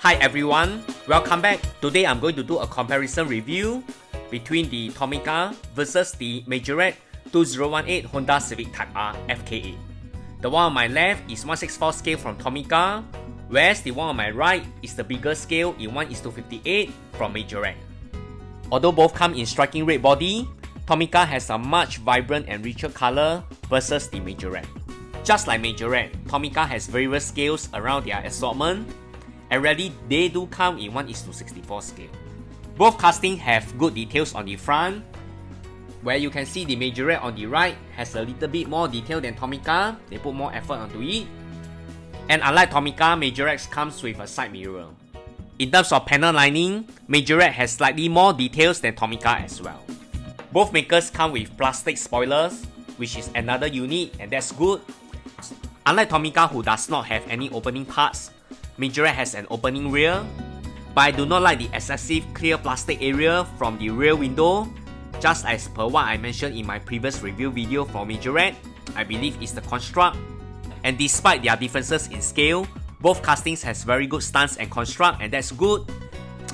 Hi everyone, welcome back. Today I'm going to do a comparison review between the Tomica versus the Majorette 2018 Honda Civic Type R FK8. The one on my left is 1/64 scale from Tomica, whereas the one on my right is the bigger scale in 1:58 from Majorette. Although both come in striking red body, Tomica has a much vibrant and richer color versus the Majorette. Just like Majorette, Tomica has various scales around their assortment, and rarely they do come in 1:64 scale. Both castings have good details on the front, where you can see the Majorette on the right has a little bit more detail than Tomica. They put more effort onto it. And unlike Tomica, Majorette comes with a side mirror. In terms of panel lining, Majorette has slightly more details than Tomica as well. Both makers come with plastic spoilers, which is another unique, and that's good. Unlike Tomica, who does not have any opening parts, Majorette has an opening rear, but I do not like the excessive clear plastic area from the rear window. Just as per what I mentioned in my previous review video for Majorette, I believe it's the construct. And despite their differences in scale, both castings has very good stance and construct, and that's good.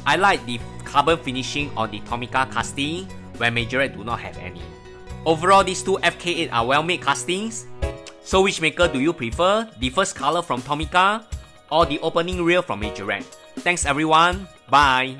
I like the carbon finishing on the Tomica casting, where Majorette do not have any. Overall, these two FK8 are well-made castings. So which maker do you prefer? The first color from Tomica or the opening rear from Majorette? Thanks everyone, bye!